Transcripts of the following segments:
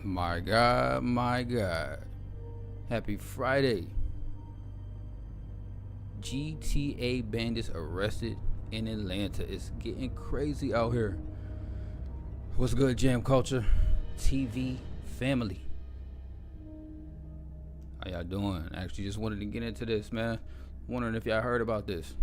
My God, my God. Happy Friday. GTA bandits arrested in Atlanta. It's getting crazy out here. What's good, Jam Culture? TV family. How y'all doing? Actually, just wanted to get into this, man. Wondering if y'all heard about this.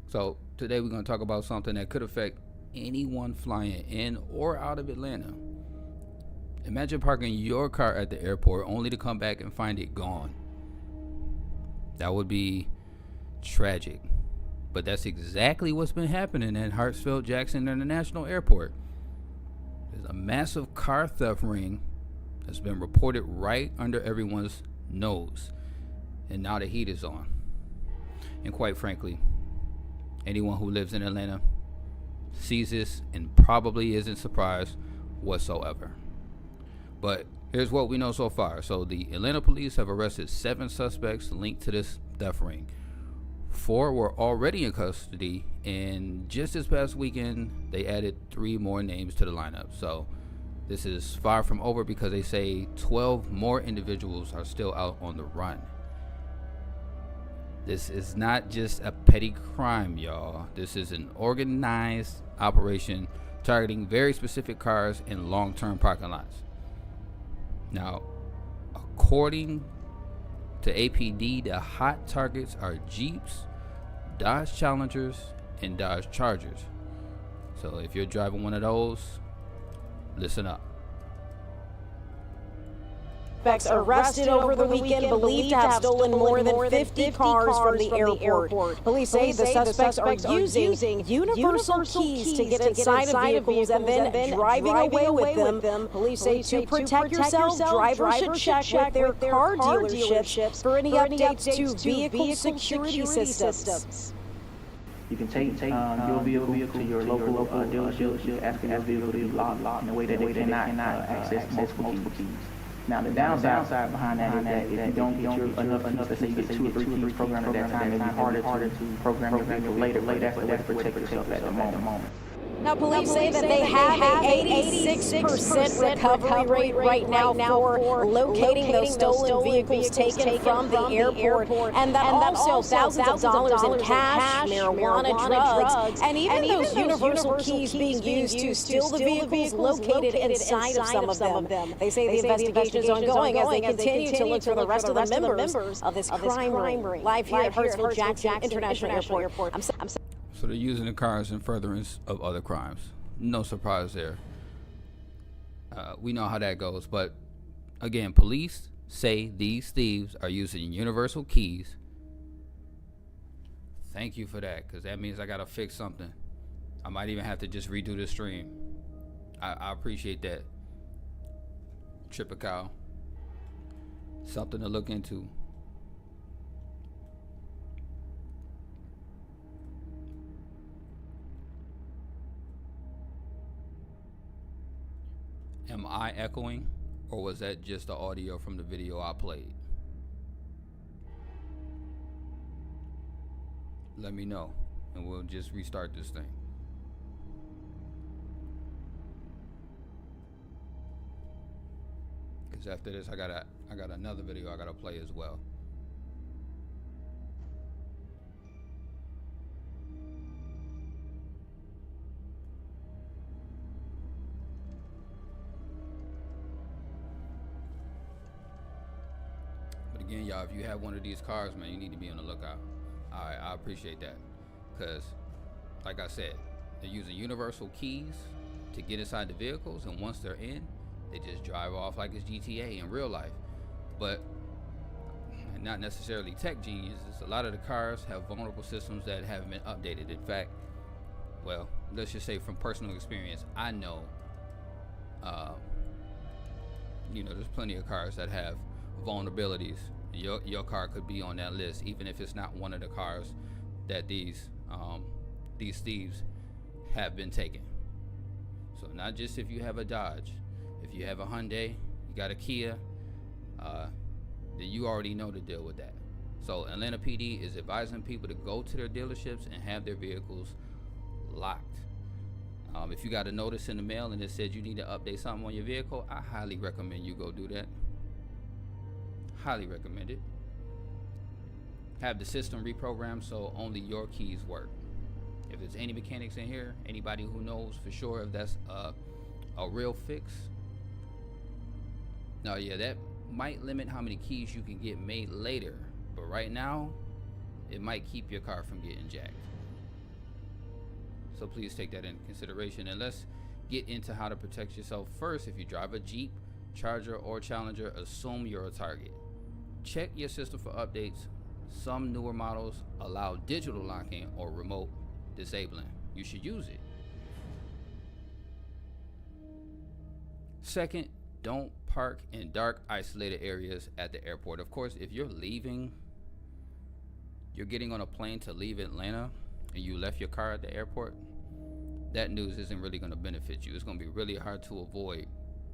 So, today we're going to talk about something that could affect anyone flying in or out of Atlanta. Imagine parking your car at the airport only to come back and find it gone. That would be tragic. But that's exactly what's been happening at Hartsfield-Jackson International Airport. There's a massive car theft ring that's been reported right under everyone's nose. And now the heat is on. And quite frankly, anyone who lives in Atlanta sees this and probably isn't surprised whatsoever. But here's what we know so far. So the Atlanta police have arrested 7 suspects linked to this theft ring. 4 were already in custody, and just this past weekend, they added 3 more names to the lineup. So this is far from over because they say 12 more individuals are still out on the run. This is not just a petty crime, y'all. This is an organized operation targeting very specific cars in long-term parking lots. Now, according to APD, the hot targets are Jeeps, Dodge Challengers, and Dodge Chargers. So if you're driving one of those, listen up. Suspects arrested over the weekend believed to have stolen more than 50 cars from the airport. Police say the suspects are using universal keys to get inside of vehicles and then driving away with them. Police say to protect yourself, drivers should check with their car dealerships for any updates to vehicle security systems. You can take your vehicle to your local dealership, asking your vehicle to be locked in a way that they cannot access multiple keys. Now, the downside behind that is that if you don't get your enough keys, let's say you get 2 or 3 keys programmed at that time, it'll be harder to program your vehicle later, but that's the way to protect yourself at the moment. Now, police say that they have an 86% recovery rate right now for locating those stolen vehicles taken from the airport, and that also thousands of dollars in cash, marijuana, drugs, and even those universal keys being used to steal the vehicles located inside of some of them. They say the investigation is ongoing as they continue to look for the rest of the members of this crime ring. Live here at Hartsfield-Jackson International Airport. So they're using the cars in furtherance of other crimes. No surprise there. We know how that goes. But again, police say these thieves are using universal keys. Thank you for that, because that means I got to fix something. I might even have to just redo the stream. I appreciate that. Trip a cow. Something to look into. Am I echoing, or was that just the audio from the video I played? Let me know, and we'll just restart this thing. Because after this, I got another video I gotta play as well. Again, y'all, if you have one of these cars, man, you need to be on the lookout. Alright, I appreciate that. Because, like I said, they're using universal keys to get inside the vehicles, and once they're in, they just drive off like it's GTA in real life. But, not necessarily tech geniuses. A lot of the cars have vulnerable systems that haven't been updated. In fact, well, let's just say from personal experience, I know, there's plenty of cars that have vulnerabilities. Your car could be on that list, even if it's not one of the cars that these thieves have been taken. So not just if you have a Dodge, if you have a Hyundai, you got a Kia, then you already know to deal with that. So Atlanta PD is advising people to go to their dealerships and have their vehicles locked. If you got a notice in the mail and it said you need to update something on your vehicle, I highly recommend you go do that. Highly recommend it. Have the system reprogrammed so only your keys work. If there's any mechanics in here, anybody who knows for sure if that's a real fix. Now, yeah, that might limit how many keys you can get made later, but right now, it might keep your car from getting jacked. So please take that into consideration, and let's get into how to protect yourself. First, if you drive a Jeep, Charger, or Challenger, assume you're a target. Check your system for updates. Some newer models allow digital locking or remote disabling. You should use it. Second, don't park in dark, isolated areas at the airport. Of course, if you're getting on a plane to leave Atlanta and you left your car at the airport, that news isn't really going to benefit you. It's going to be really hard to avoid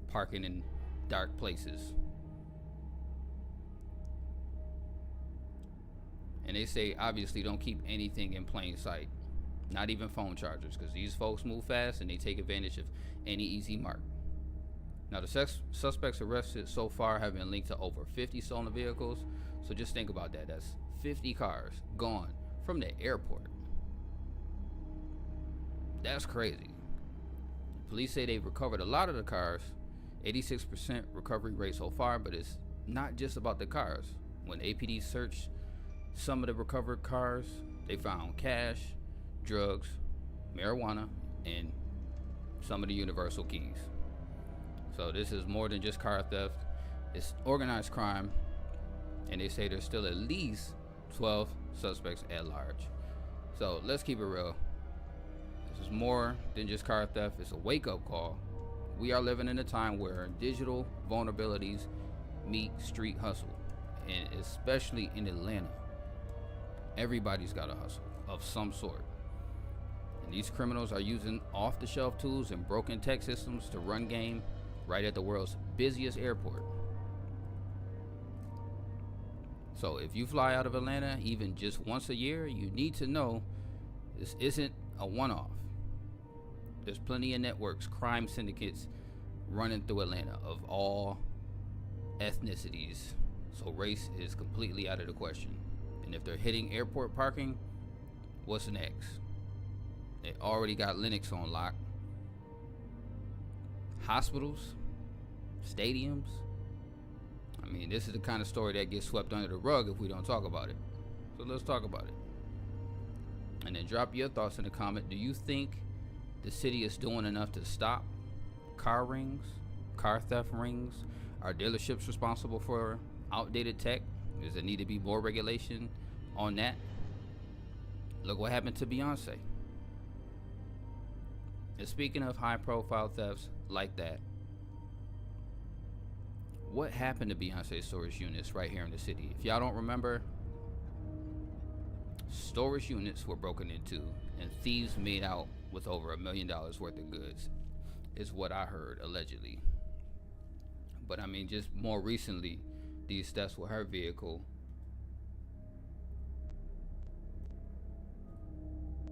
parking in dark places. And they say, obviously, don't keep anything in plain sight, not even phone chargers, because these folks move fast and they take advantage of any easy mark. Now, the suspects arrested so far have been linked to over 50 stolen vehicles. So just think about that. That's 50 cars gone from the airport. That's crazy. Police say they've recovered a lot of the cars, 86% recovery rate so far, but it's not just about the cars. When APD searched some of the recovered cars, they found cash, drugs, marijuana, and some of the universal keys. So this is more than just car theft. It's organized crime, and they say there's still at least 12 suspects at large. So let's keep it real. This is more than just car theft. It's a wake-up call. We are living in a time where digital vulnerabilities meet street hustle, and especially in Atlanta, everybody's got a hustle of some sort. And these criminals are using off-the-shelf tools and broken tech systems to run game right at the world's busiest airport. So if you fly out of Atlanta even just once a year, you need to know this isn't a one-off. There's plenty of networks, crime syndicates running through Atlanta of all ethnicities. So race is completely out of the question. And if they're hitting airport parking, what's next? They already got Linux on lock. Hospitals, stadiums. I mean, this is the kind of story that gets swept under the rug if we don't talk about it. So let's talk about it. And then drop your thoughts in the comment. Do you think the city is doing enough to stop car rings, car theft rings? Are dealerships responsible for outdated tech? Does there need to be more regulation on that? Look what happened to Beyonce. And speaking of high profile thefts like that, what happened to Beyonce's storage units right here in the city? If y'all don't remember, storage units were broken into and thieves made out with over $1 million worth of goods, is what I heard, allegedly. But I mean, just more recently, these thefts with her vehicle.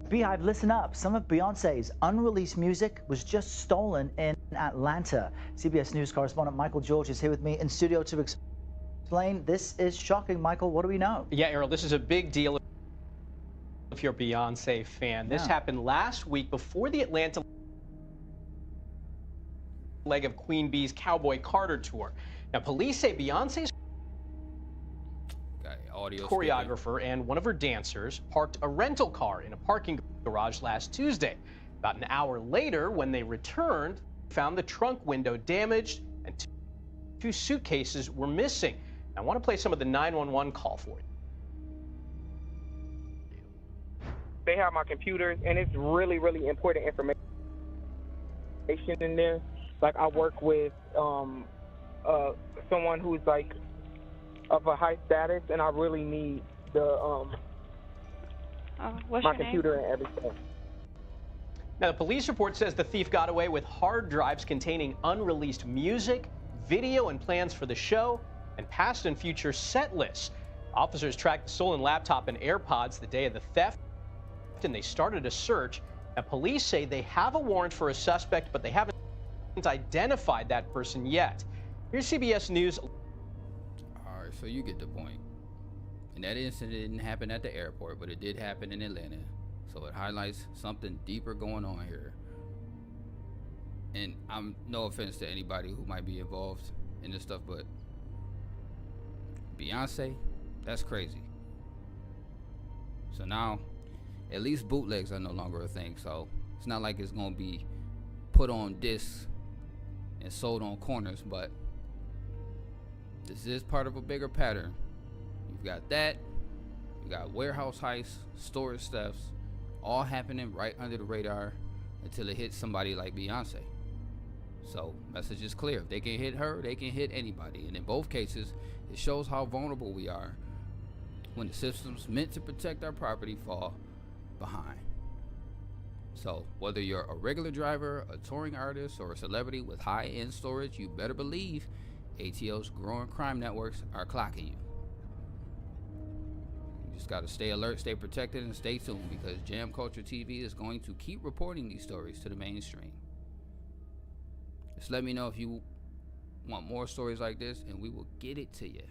Beehive, listen up. Some of Beyonce's unreleased music was just stolen in Atlanta. CBS News correspondent Michael George is here with me in studio to explain. This is shocking. Michael, what do we know? Yeah, Errol, this is a big deal if you're a Beyonce fan. This happened last week before the Atlanta leg of Queen Bee's Cowboy Carter tour. Now, police say Beyonce's choreographer and one of her dancers parked a rental car in a parking garage last Tuesday. About an hour later, when they returned, found the trunk window damaged and two suitcases were missing. I want to play some of the 911 call for you. They have my computers, and it's really, really important information in there. Like, I work with someone who's like of a high status, and I really need the my computer and everything. Now, the police report says the thief got away with hard drives containing unreleased music, video, and plans for the show, and past and future set lists. Officers tracked the stolen laptop and AirPods the day of the theft, and they started a search Now, police say they have a warrant for a suspect, but they haven't identified that person yet. Here's CBS News. All right, so you get the point. And that incident didn't happen at the airport, but it did happen in Atlanta. So it highlights something deeper going on here. And I'm no offense to anybody who might be involved in this stuff, but Beyonce, that's crazy. So now, at least bootlegs are no longer a thing. So it's not like it's gonna be put on discs and sold on corners, but this is part of a bigger pattern. You've got that, you got warehouse heists, storage thefts, all happening right under the radar until it hits somebody like Beyonce. So message is clear. If they can hit her, they can hit anybody. And in both cases, it shows how vulnerable we are when the systems meant to protect our property fall behind. So whether you're a regular driver, a touring artist, or a celebrity with high-end storage, you better believe ATO's growing crime networks are clocking you. You just got to stay alert, stay protected, and stay tuned, because Jam Culture TV is going to keep reporting these stories to the mainstream. Just let me know if you want more stories like this, and we will get it to you.